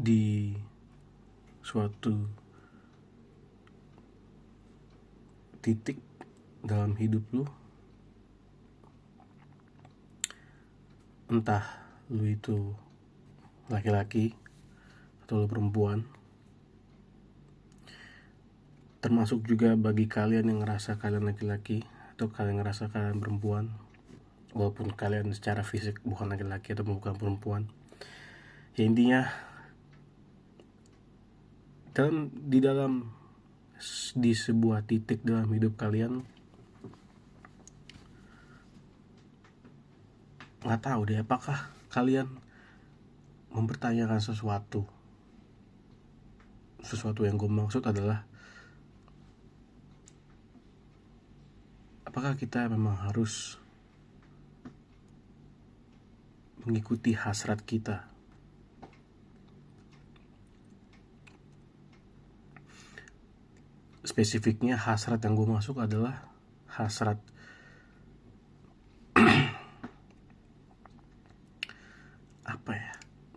di suatu titik dalam hidup lu, entah lu itu laki-laki atau lu perempuan, termasuk juga bagi kalian yang ngerasa kalian laki-laki atau kalian ngerasa kalian perempuan, walaupun kalian secara fisik bukan laki-laki atau bukan perempuan. Ya intinya di sebuah titik dalam hidup kalian, nggak tahu deh apakah kalian mempertanyakan sesuatu yang gue maksud adalah apakah kita memang harus mengikuti hasrat kita. Spesifiknya hasrat yang gue masuk adalah hasrat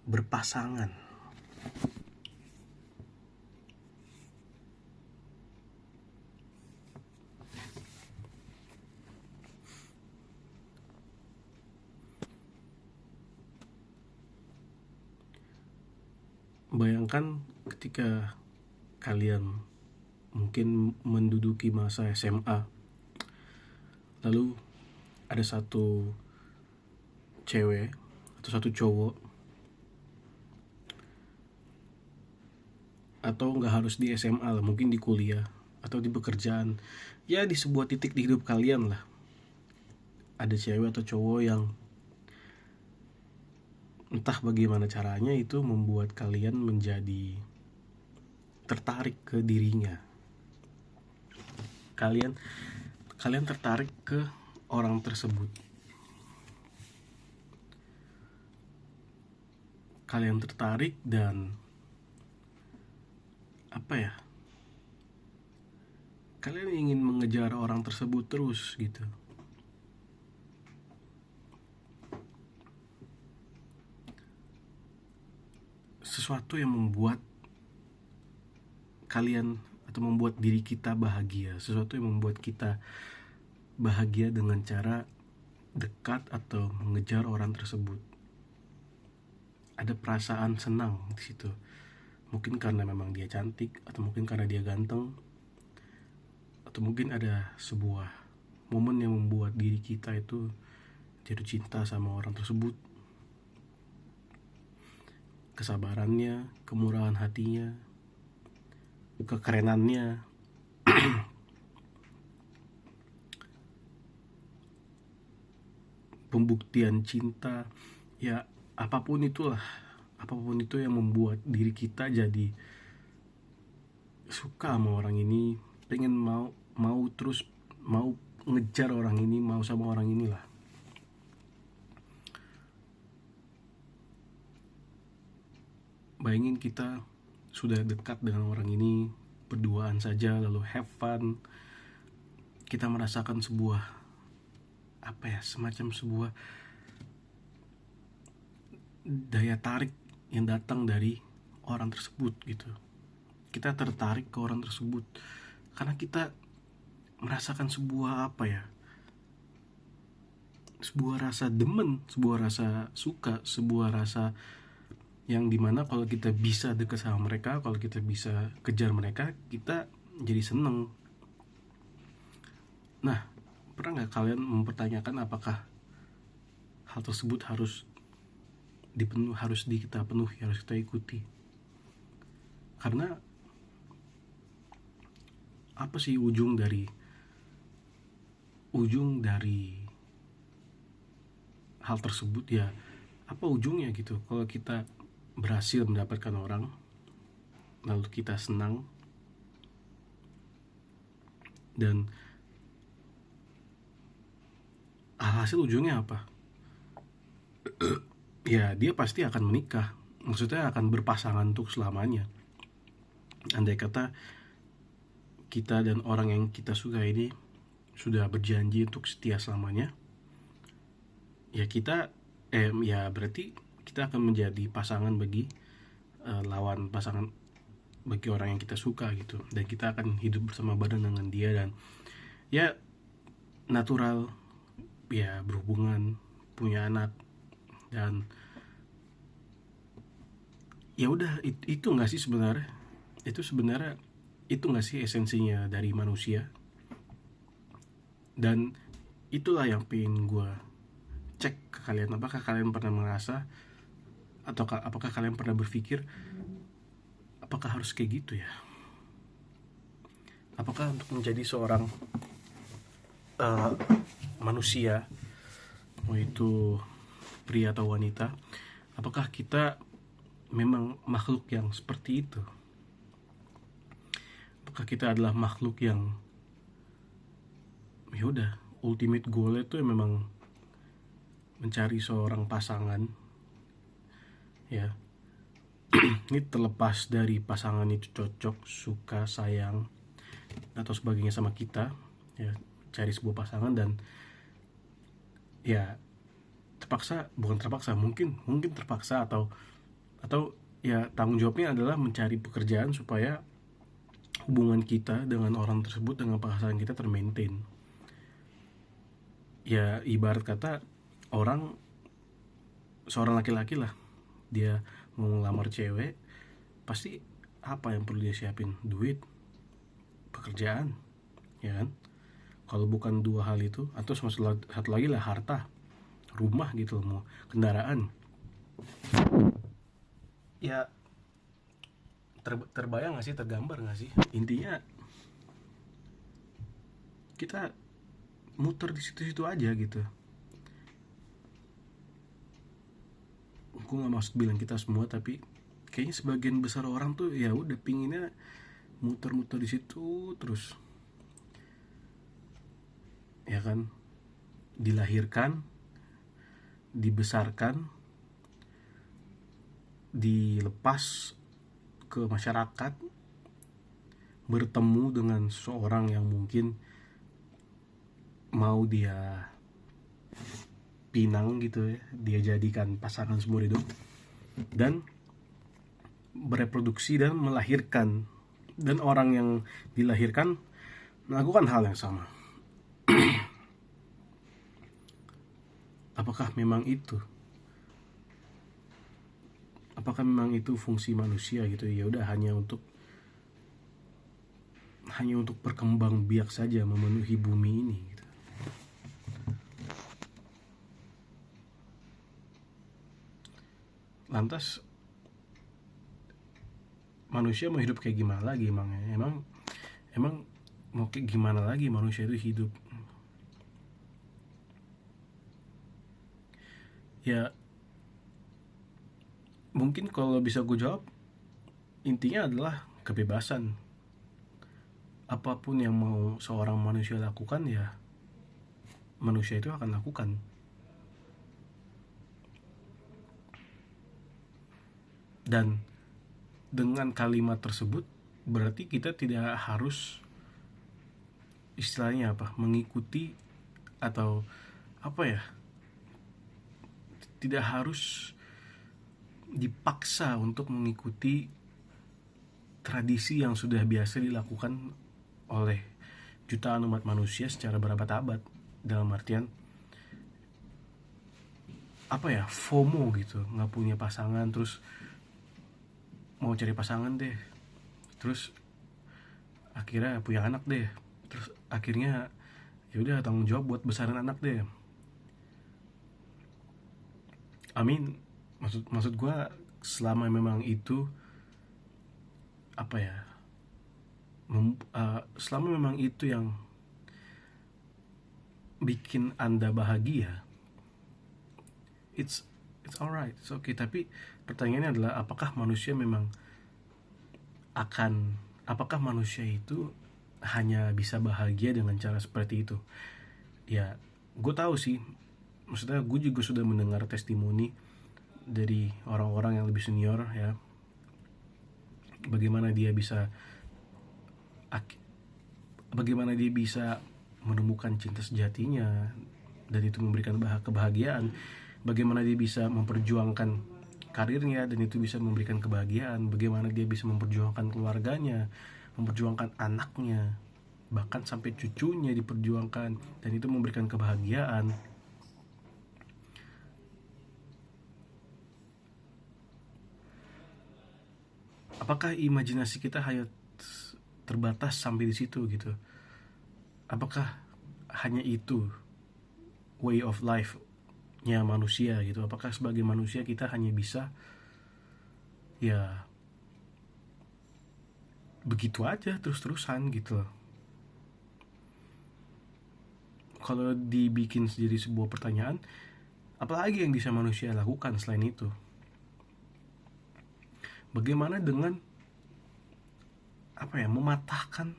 berpasangan. Bayangkan ketika kalian mungkin menduduki masa SMA, lalu ada satu cewek atau satu cowok, atau nggak harus di SMA lah, mungkin di kuliah atau di pekerjaan, ya di sebuah titik di hidup kalian lah, ada cewek atau cowok yang entah bagaimana caranya itu membuat kalian menjadi tertarik ke dirinya. Kalian tertarik ke orang tersebut. Kalian tertarik dan kalian ingin mengejar orang tersebut terus gitu. Sesuatu yang membuat kalian atau membuat diri kita bahagia, sesuatu yang membuat kita bahagia dengan cara dekat atau mengejar orang tersebut. Ada perasaan senang di situ. Mungkin karena memang dia cantik, atau mungkin karena dia ganteng, atau mungkin ada sebuah momen yang membuat diri kita itu jatuh cinta sama orang tersebut. Kesabarannya, kemurahan hatinya, kekerenannya, pembuktian cinta, ya apapun itu yang membuat diri kita jadi suka sama orang ini, pengen mau terus mau ngejar orang ini, mau sama orang inilah. Bayangin kita sudah dekat dengan orang ini, berduaan saja, lalu have fun, kita merasakan sebuah semacam sebuah daya tarik yang datang dari orang tersebut gitu. Kita tertarik ke orang tersebut karena kita merasakan sebuah sebuah rasa demen, sebuah rasa suka, sebuah rasa yang dimana kalau kita bisa dekat sama mereka, kalau kita bisa kejar mereka, kita jadi seneng. Nah, pernah gak kalian mempertanyakan apakah hal tersebut harus kita penuhi, harus kita ikuti? Karena apa sih ujung dari hal tersebut? Ya apa ujungnya gitu kalau kita berhasil mendapatkan orang, lalu kita senang, dan hasil ujungnya apa? Ya dia pasti akan menikah, maksudnya akan berpasangan untuk selamanya. Andai kata kita dan orang yang kita suka ini sudah berjanji untuk setia selamanya, ya berarti kita akan menjadi pasangan bagi lawan pasangan bagi orang yang kita suka gitu, dan kita akan hidup bersama badan dengan dia, dan ya natural ya berhubungan, punya anak, dan ya udah itu nggak sih sebenarnya, itu nggak sih esensinya dari manusia. Dan itulah yang pengen gue cek ke kalian, apakah kalian pernah merasa, atau apakah kalian pernah berpikir apakah harus kayak gitu ya? Apakah untuk menjadi seorang manusia, mau itu pria atau wanita, apakah kita memang makhluk yang seperti itu? Apakah kita adalah makhluk yang ya udah ultimate goal itu ya memang mencari seorang pasangan ya? Ini terlepas dari pasangan itu cocok, suka, sayang atau sebagainya sama kita ya, cari sebuah pasangan dan ya mungkin terpaksa atau ya tanggung jawabnya adalah mencari pekerjaan supaya hubungan kita dengan orang tersebut, dengan pasangan kita termaintain. Ya ibarat kata seorang laki-laki lah, dia mau ngelamar cewek, pasti apa yang perlu dia siapin? Duit, pekerjaan, ya kan? Kalau bukan dua hal itu, atau satu lagi lah harta, rumah gitu, mau kendaraan. Ya terbayang gak sih, tergambar gak sih? Intinya kita muter di situ-situ aja gitu. Gue gak maksud bilang kita semua, tapi kayaknya sebagian besar orang tuh ya udah pinginnya muter-muter di situ terus, ya kan? Dilahirkan, dibesarkan, dilepas ke masyarakat, bertemu dengan seorang yang mungkin mau dia pinang gitu ya, dia jadikan pasangan seumur hidup, dan bereproduksi dan melahirkan, dan orang yang dilahirkan melakukan hal yang sama. Apakah memang itu fungsi manusia gitu? Ya udah hanya untuk berkembang biak saja, memenuhi bumi ini gitu. Lantas manusia mau hidup kayak gimana lagi emang mau kayak gimana lagi manusia itu hidup? Ya mungkin kalau bisa gue jawab, intinya adalah kebebasan. Apapun yang mau seorang manusia lakukan, ya manusia itu akan lakukan. Dan dengan kalimat tersebut berarti kita tidak harus istilahnya mengikuti atau tidak harus dipaksa untuk mengikuti tradisi yang sudah biasa dilakukan oleh jutaan umat manusia secara berabad-abad. Dalam artian FOMO gitu, nggak punya pasangan, terus mau cari pasangan deh, terus akhirnya punya anak deh, terus akhirnya ya udah tanggung jawab buat besarin anak deh. Maksud gue, selama memang itu selama memang itu yang bikin Anda bahagia, it's alright, it's okay. Tapi pertanyaannya adalah apakah manusia itu hanya bisa bahagia dengan cara seperti itu? Ya gue tahu sih, maksudnya gue juga sudah mendengar testimoni dari orang-orang yang lebih senior ya, bagaimana dia bisa menemukan cinta sejatinya dan itu memberikan kebahagiaan, bagaimana dia bisa memperjuangkan karirnya dan itu bisa memberikan kebahagiaan, bagaimana dia bisa memperjuangkan keluarganya, memperjuangkan anaknya, bahkan sampai cucunya diperjuangkan, dan itu memberikan kebahagiaan. Apakah imajinasi kita hanya terbatas sampai di situ gitu? Apakah hanya itu way of life-nya manusia gitu? Apakah sebagai manusia kita hanya bisa ya begitu aja terus-terusan gitu? Kalau dibikin jadi sebuah pertanyaan, apalagi yang bisa manusia lakukan selain itu? Bagaimana dengan mematahkan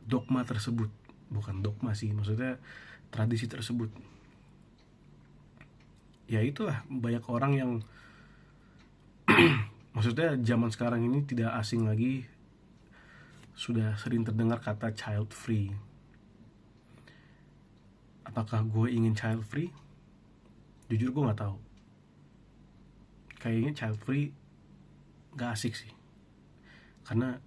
dogma tersebut? Bukan dogma sih, maksudnya tradisi tersebut. Ya itulah, banyak orang yang maksudnya zaman sekarang ini tidak asing lagi, sudah sering terdengar kata child free. Apakah gue ingin child free? Jujur gue gak tahu. Kayaknya child free gak asik sih, karena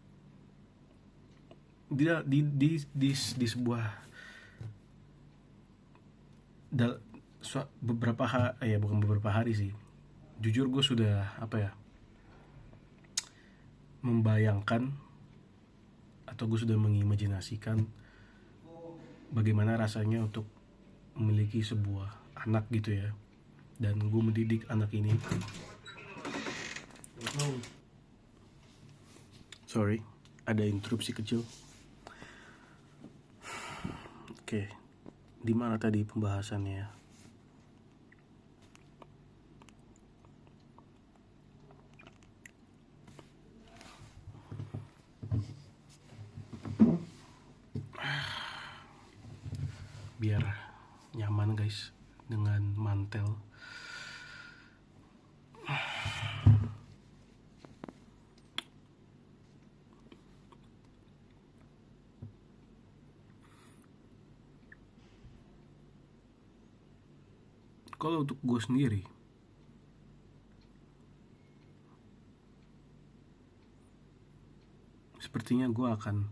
di sebuah beberapa hari, bukan beberapa hari sih, jujur gue sudah membayangkan atau gue sudah mengimajinasikan bagaimana rasanya untuk memiliki sebuah anak gitu ya, dan gue mendidik anak ini. Sorry, ada interupsi kecil. Oke, di mana tadi pembahasannya? Biar nyaman guys dengan mantel. Kalau untuk gue sendiri, sepertinya gue akan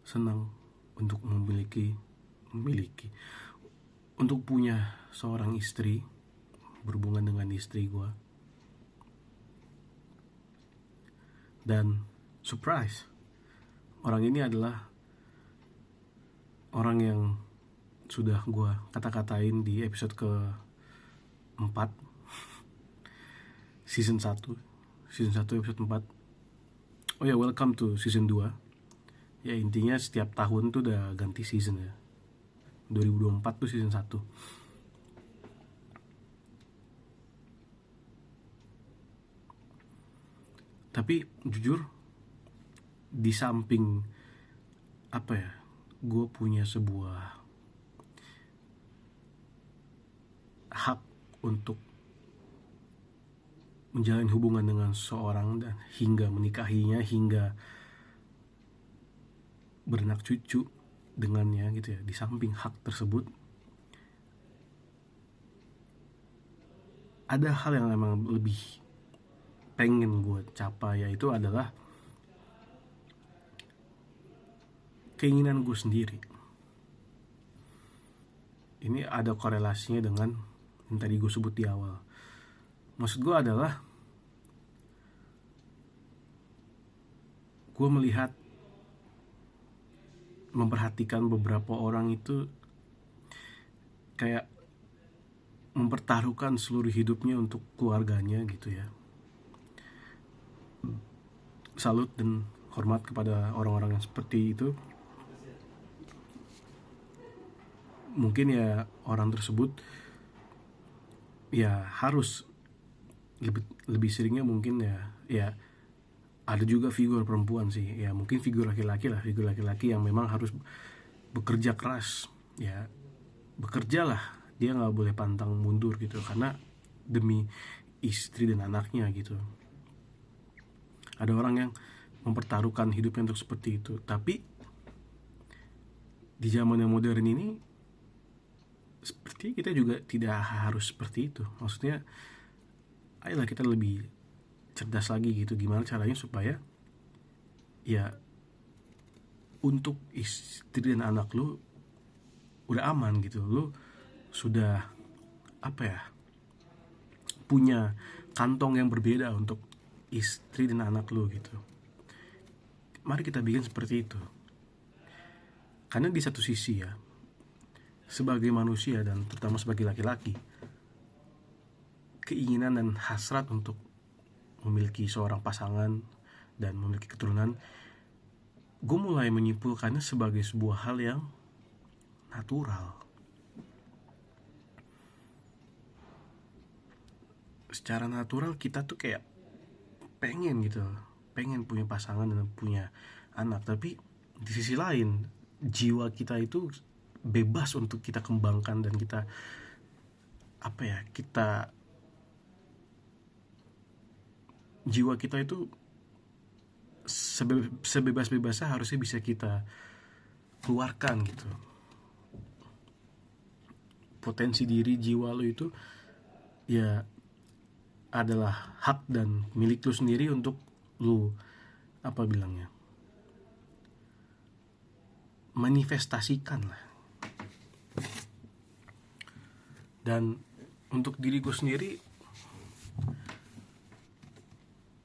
senang untuk memiliki untuk punya seorang istri, berhubungan dengan istri gue, dan surprise, orang ini adalah orang yang sudah gue kata-katain di episode ke-4 season 1 episode 4. Oh ya, welcome to season 2. Ya intinya setiap tahun tuh udah ganti season ya. 2024 tuh season 1. Tapi jujur, di samping gue punya sebuah hak untuk menjalin hubungan dengan seorang dan hingga menikahinya, hingga beranak cucu dengannya gitu ya. Di samping hak tersebut, ada hal yang memang lebih pengen gue capai, yaitu adalah keinginan gue sendiri. Ini ada korelasinya dengan yang tadi gue sebut di awal. Maksud gue adalah, gue memperhatikan beberapa orang itu kayak mempertaruhkan seluruh hidupnya untuk keluarganya gitu ya. Salut dan hormat kepada orang-orang yang seperti itu. Mungkin ya orang tersebut ya harus lebih seringnya mungkin ya ada juga figur perempuan sih ya, mungkin figur laki-laki yang memang harus bekerja keras ya, bekerjalah, dia nggak boleh pantang mundur gitu karena demi istri dan anaknya gitu. Ada orang yang mempertaruhkan hidupnya untuk seperti itu. Tapi di zaman yang modern ini seperti Jadi kita juga tidak harus seperti itu. Maksudnya, ayolah kita lebih cerdas lagi gitu. Gimana caranya supaya ya untuk istri dan anak lu udah aman gitu. Lu sudah apa ya, punya kantong yang berbeda untuk istri dan anak lu gitu. Mari kita bikin seperti itu. Karena di satu sisi ya, sebagai manusia dan terutama sebagai laki-laki, keinginan dan hasrat untuk memiliki seorang pasangan dan memiliki keturunan, gue mulai menyimpulkannya sebagai sebuah hal yang natural. Secara natural kita tuh kayak pengen gitu, pengen punya pasangan dan punya anak. Tapi di sisi lain, jiwa kita itu bebas untuk kita kembangkan dan kita apa ya, jiwa kita itu sebebas-bebasnya harusnya bisa kita keluarkan gitu. Potensi diri jiwa lo itu ya adalah hak dan milik lu sendiri untuk lu apa bilangnya, manifestasikan lah. Dan untuk diriku sendiri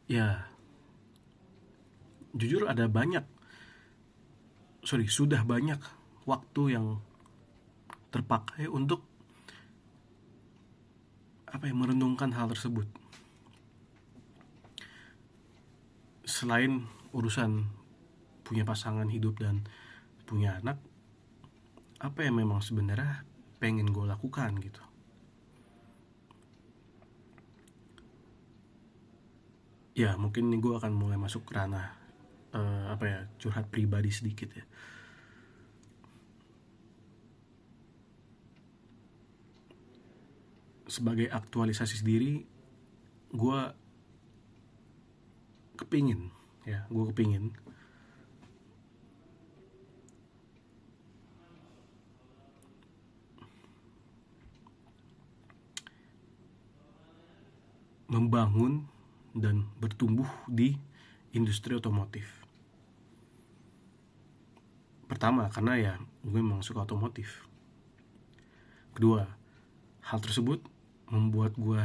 ya jujur sudah banyak waktu yang terpakai untuk merenungkan hal tersebut. Selain urusan punya pasangan hidup dan punya anak, apa yang memang sebenarnya pengen gue lakukan gitu. Ya mungkin gue akan mulai masuk ke ranah curhat pribadi sedikit ya. Sebagai aktualisasi diri, gue kepingin membangun dan bertumbuh di industri otomotif. Pertama, karena ya gue memang suka otomotif. Kedua, hal tersebut membuat gue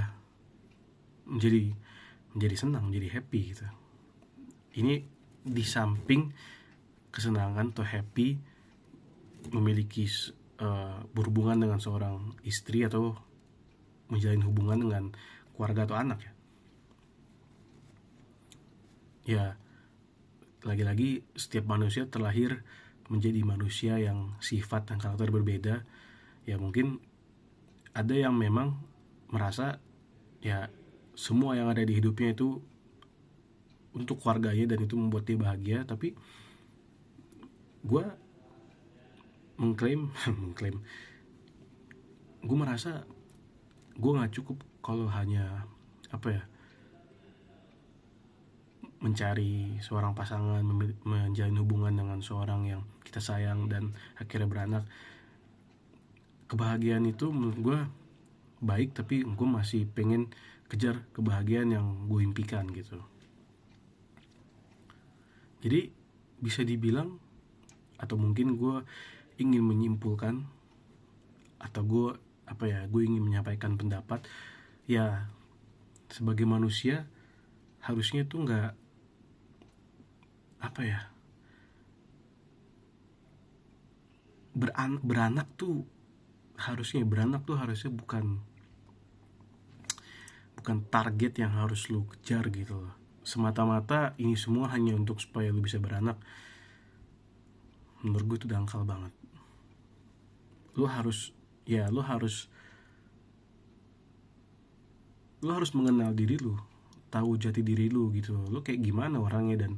menjadi senang, menjadi happy gitu. Ini di samping kesenangan atau happy memiliki berhubungan dengan seorang istri atau menjalin hubungan dengan keluarga atau anak ya. Ya, lagi-lagi setiap manusia terlahir menjadi manusia yang sifat dan karakter berbeda. Ya mungkin ada yang memang merasa ya semua yang ada di hidupnya itu untuk keluarganya dan itu membuat dia bahagia. Tapi gue mengklaim gue merasa gue gak cukup kalau hanya mencari seorang pasangan, menjalin hubungan dengan seorang yang kita sayang dan akhirnya beranak. Kebahagiaan itu menurut gue baik, tapi gue masih pengen kejar kebahagiaan yang gue impikan gitu. Jadi bisa dibilang, atau mungkin gue ingin menyimpulkan, atau gue ingin menyampaikan pendapat ya, sebagai manusia harusnya tuh nggak beranak tuh harusnya bukan target yang harus lu kejar gitu loh. Semata-mata ini semua hanya untuk supaya lu bisa beranak. Menurut gue itu dangkal banget. Lu harus mengenal diri lu, tahu jati diri lu gitu. Lu kayak gimana orangnya dan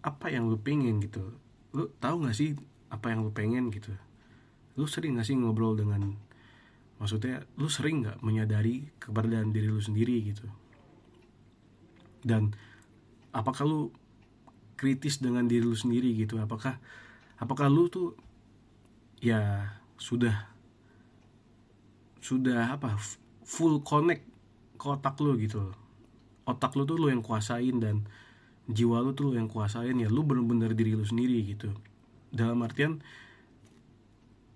apa yang lu pengen gitu. Lu tahu gak sih apa yang lu pengen gitu. Lu sering gak sih ngobrol dengan, maksudnya lu sering gak menyadari keberadaan diri lu sendiri gitu. Dan apakah lu kritis dengan diri lu sendiri gitu. Apakah lu tuh ya sudah sudah full connect ke otak lo gitu. Otak lo tuh lo yang kuasain dan jiwa lo tuh lo yang kuasain, ya lo bener-bener diri lo sendiri gitu. Dalam artian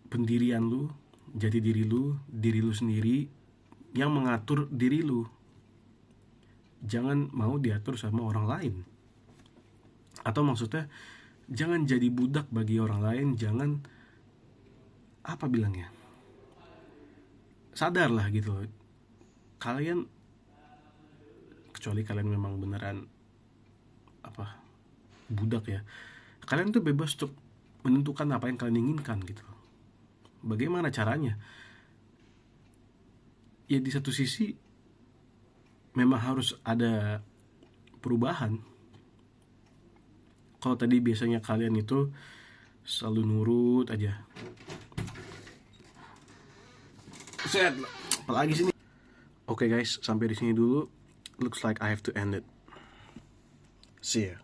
pendirian lo, jati diri lo sendiri yang mengatur diri lo. Jangan mau diatur sama orang lain. Atau maksudnya jangan jadi budak bagi orang lain. Jangan bilangnya, sadarlah gitu loh. Kalian, kecuali kalian memang beneran budak ya, kalian tuh bebas untuk menentukan apa yang kalian inginkan gitu. Bagaimana caranya? Ya di satu sisi memang harus ada perubahan. Kalau tadi biasanya kalian itu selalu nurut aja, set apalagi sini. Oke guys, sampai di sini dulu. Looks like I have to end it. See ya.